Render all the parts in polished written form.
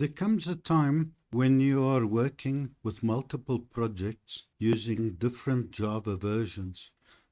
There comes a time when you are working with multiple projects using different Java versions,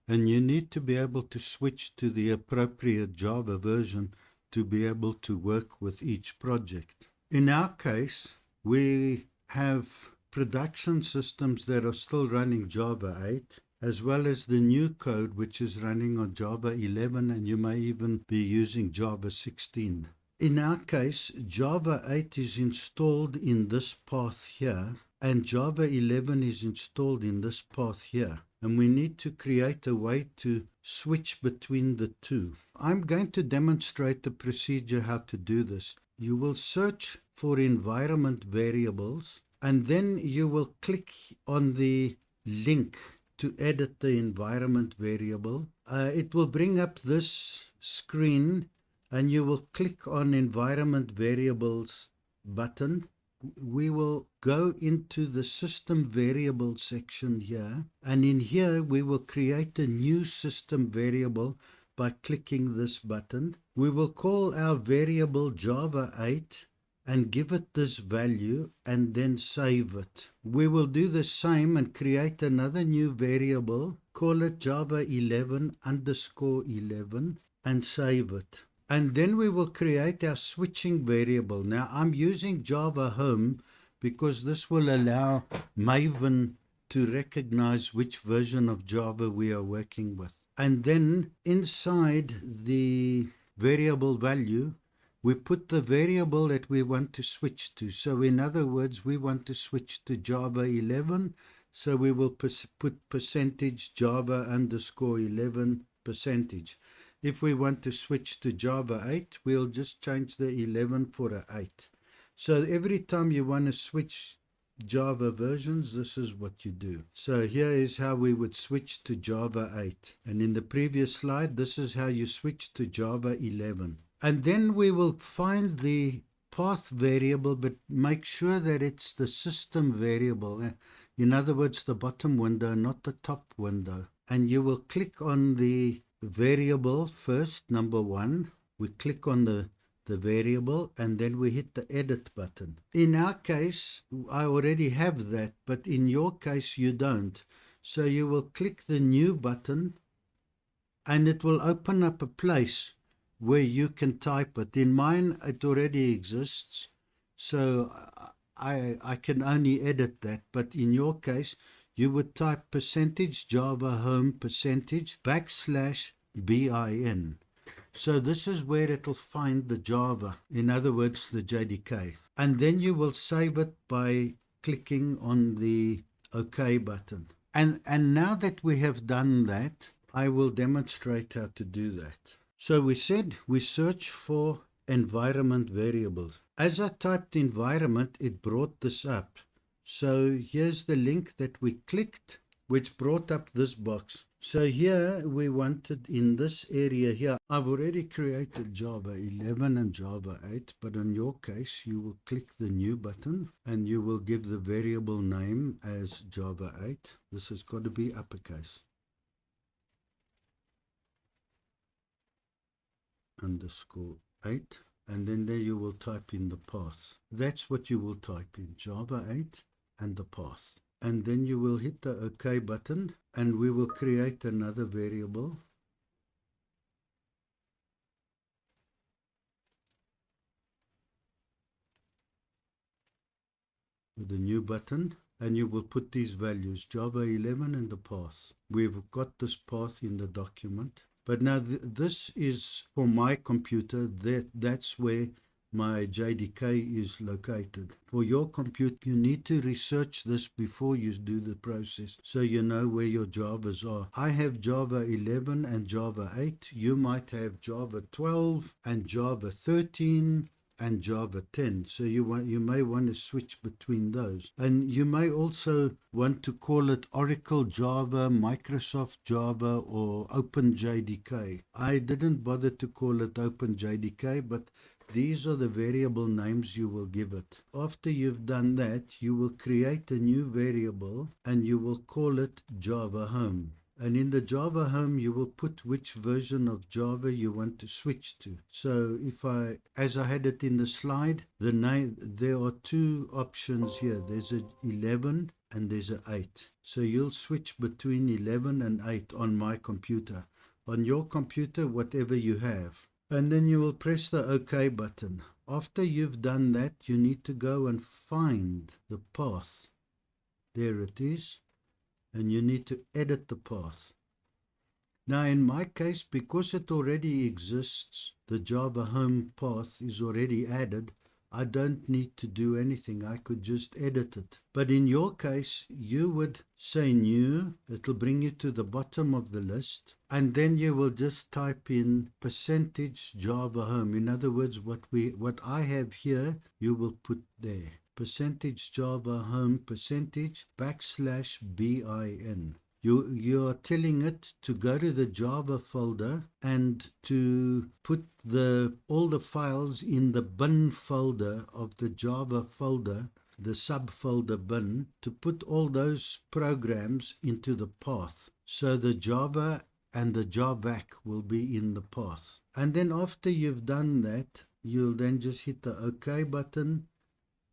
and you need to be able to switch to the appropriate Java version to be able to work with each project. In our case, we have production systems that are still running Java 8, as well as the new code which is running on Java 11, and you may even be using Java 16. In our case, Java 8 is installed in this path here, and Java 11 is installed in this path here. And we need to create a way to switch between the two. I'm going to demonstrate the procedure how to do this. You will search for environment variables, and then you will click on the link to edit the environment variable. It will bring up this screen, and you will click on environment variables button. We will go into the system variable section here, and in here we will create a new system variable by clicking this button. We will call our variable Java 8 and give it this value and then save it. We will do the same and create another new variable, call it Java 11 underscore 11 and save it. And then we will create our switching variable. Now I'm using Java Home because this will allow Maven to recognize which version of Java we are working with. And then inside the variable value, we put the variable that we want to switch to. So in other words, we want to switch to Java 11. So we will put percentage Java underscore 11 percentage. If we want to switch to Java 8, we'll just change the 11 for a 8. So every time you want to switch Java versions, this is what you do. So here is how we would switch to Java 8. And in the previous slide, this is how you switch to Java 11. And then we will find the path variable, but make sure that it's the system variable. In other words, the bottom window, not the top window. And you will click on the variable first, number 1. We click on the variable, and then we hit the edit button. In our case, I already have that, but in your case you don't. So you will click the new button, and it will open up a place where you can type it. In mine, it already exists, so I can only edit that. But in your case, you would type percentage Java Home percentage \bin. So this is where it'll find the Java, in other words, the JDK. And then you will save it by clicking on the OK button. And now that we have done that, I will demonstrate how to do that. So we said we search for environment variables. As I typed environment, it brought this up. So here's the link that we clicked, which brought up this box. So here we wanted in this area here, I've already created Java 11 and Java 8, but in your case, you will click the new button and you will give the variable name as Java 8. This has got to be uppercase. Underscore 8. And then there you will type in the path. That's what you will type in, Java 8 and the path. And then you will hit the OK button, and we will create another variable. With the new button, and you will put these values, Java 11 and the path. We've got this path in the document. But now this is for my computer, that's where my JDK is located. For your computer, you need to research this before you do the process so you know where your Javas are. I have Java 11 and Java 8. You might have Java 12 and Java 13 and Java 10. So you may want to switch between those. And you may also want to call it Oracle Java, Microsoft Java, or OpenJDK. I didn't bother to call it OpenJDK, but these are the variable names you will give it. After you've done that, you will create a new variable and you will call it Java Home. And in the Java home, you will put which version of Java you want to switch to. So as I had it in the slide, there are two options here. There's a 11 and there's a 8. So you'll switch between 11 and 8 on my computer. On your computer, whatever you have. And then you will press the OK button. After you've done that, you need to go and find the path. There it is. And you need to edit the path. Now in my case, because it already exists, the Java home path is already added, I don't need to do anything. I could just edit it. But in your case, you would say new. It'll bring you to the bottom of the list. And then you will just type in % Java home. In other words, what I have here, you will put there. % Java home /bin. You are telling it to go to the Java folder and to put all the files in the bin folder of the Java folder, the subfolder bin, to put all those programs into the path. So the Java and the Javac will be in the path. And then after you've done that, you'll then just hit the OK button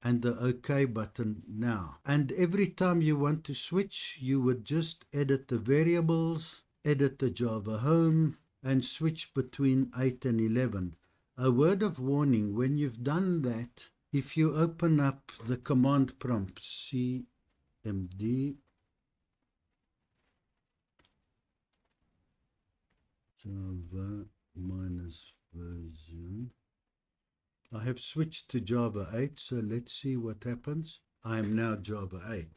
and the OK button now. And every time you want to switch, you would just edit the variables, edit the Java home, and switch between 8 and 11. A word of warning, when you've done that, if you open up the command prompt, cmd Java minus version, I have switched to Java 8, so let's see what happens. I am now Java 8.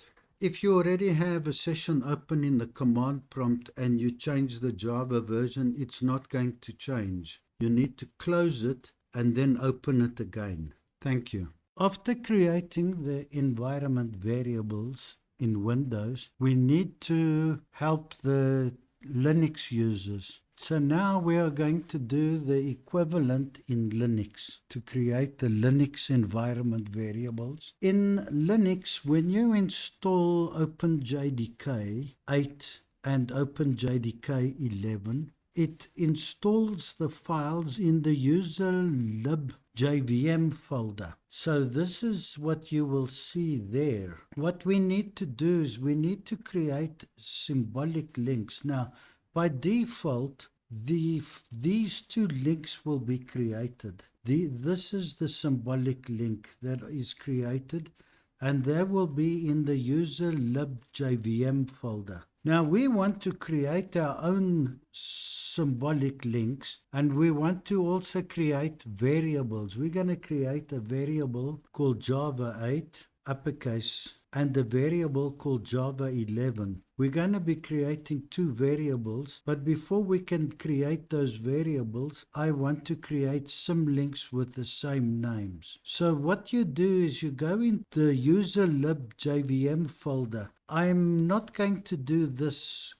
If you already have a session open in the command prompt and you change the Java version, it's not going to change. You need to close it and then open it again. Thank you. After creating the environment variables in Windows, we need to help the Linux users. So now we are going to do the equivalent in Linux to create the Linux environment variables. In Linux, when you install OpenJDK 8 and OpenJDK 11, it installs the files in the user libjvm folder. So this is what you will see there. What we need to do is we need to create symbolic links. Now, by default, these two links will be created. This is the symbolic link that is created, and that will be in the user libjvm folder. Now we want to create our own symbolic links, and we want to also create variables. We're going to create a variable called Java 8, uppercase, and a variable called Java 11. We're going to be creating two variables, but before we can create those variables, I want to create symlinks with the same names. So what you do is you go into the user libjvm folder. I'm not going to do these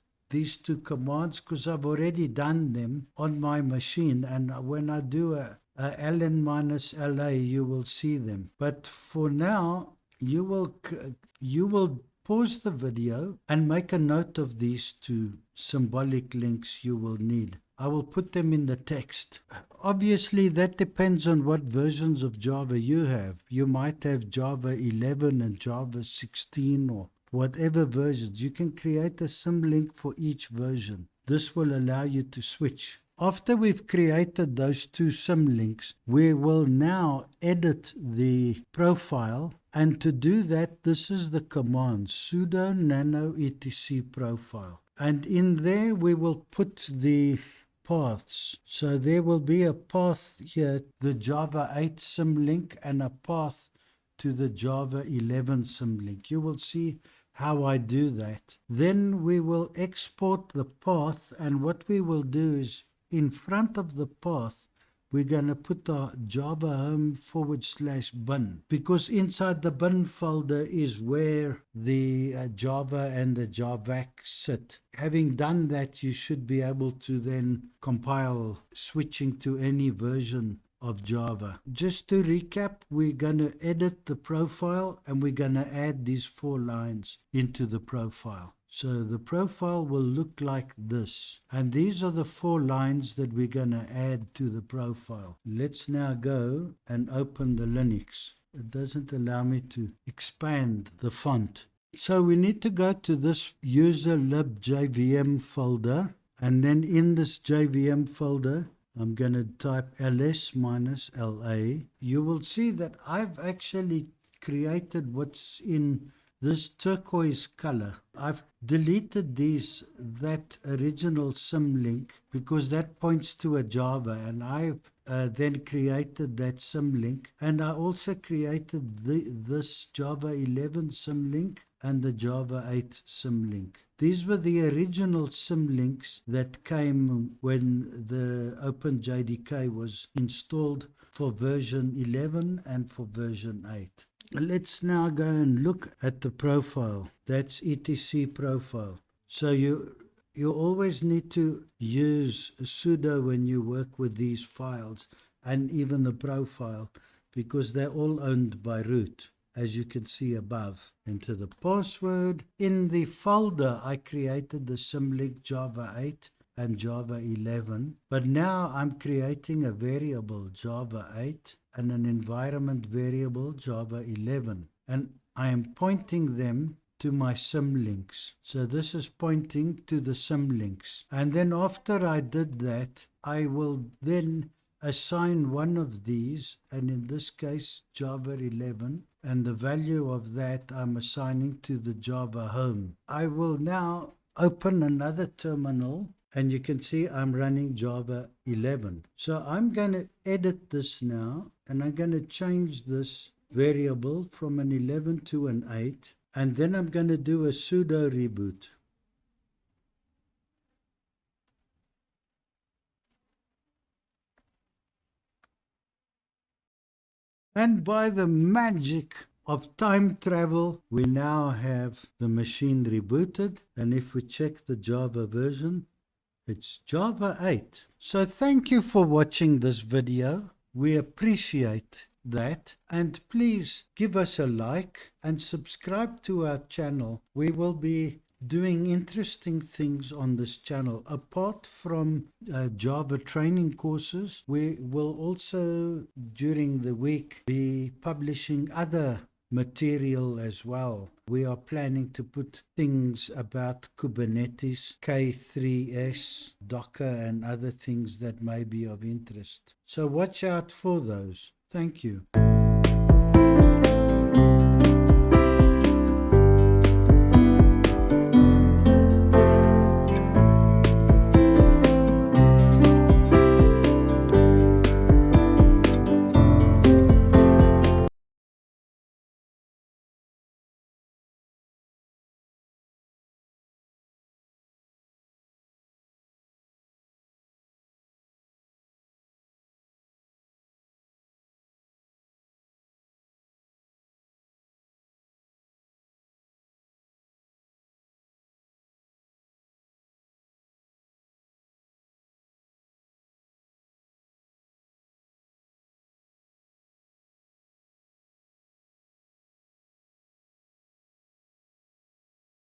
two commands because I've already done them on my machine, and when I do a ln-la, you will see them. But for now, you will pause the video and make a note of these two symbolic links you will need. I will put them in the text. Obviously, that depends on what versions of Java you have. You might have Java 11 and Java 16 or whatever versions. You can create a symlink for each version. This will allow you to switch. After we've created those two symlinks, we will now edit the profile. And to do that, this is the command sudo nano etc profile. And in there, we will put the paths. So there will be a path here, the Java 8 symlink, and a path to the Java 11 symlink. You will see how I do that. Then we will export the path, and what we will do is in front of the path, we're going to put our Java home /bin, because inside the bin folder is where the Java and the Javac sit. Having done that, you should be able to then compile switching to any version of Java. Just to recap, we're going to edit the profile and we're going to add these 4 lines into the profile. So the profile will look like this. And these are the 4 lines that we're going to add to the profile. Let's now go and open the Linux. It doesn't allow me to expand the font. So we need to go to this user libjvm folder. And then in this JVM folder, I'm going to type ls-la. You will see that I've actually created what's in this turquoise color. I've deleted that original symlink because that points to a Java, and I've then created that symlink, and I also created this Java 11 symlink and the Java 8 symlink. These were the original symlinks that came when the OpenJDK was installed for version 11 and for version 8. Let's now go and look at the profile. That's etc profile. So you always need to use sudo when you work with these files, and even the profile, because they're all owned by root, as you can see above. Enter the password. In the folder, I created the symlink Java 8 and Java 11, but now I'm creating a variable Java 8 and an environment variable Java 11, and I am pointing them to my symlinks. So this is pointing to the symlinks, and then after I did that, I will then assign one of these, and in this case Java 11, and the value of that I'm assigning to the Java home. I will now open another terminal, and you can see I'm running Java 11. So I'm going to edit this now, and I'm going to change this variable from an 11 to an 8, and then I'm going to do a sudo reboot. And by the magic of time travel, we now have the machine rebooted, and if we check the Java version, it's Java 8. So thank you for watching this video. We appreciate that, and please give us a like and subscribe to our channel. We will be doing interesting things on this channel. Apart from Java training courses, we will also during the week be publishing other material as well. We are planning to put things about Kubernetes, K3s, Docker, and other things that may be of interest. So watch out for those. Thank you.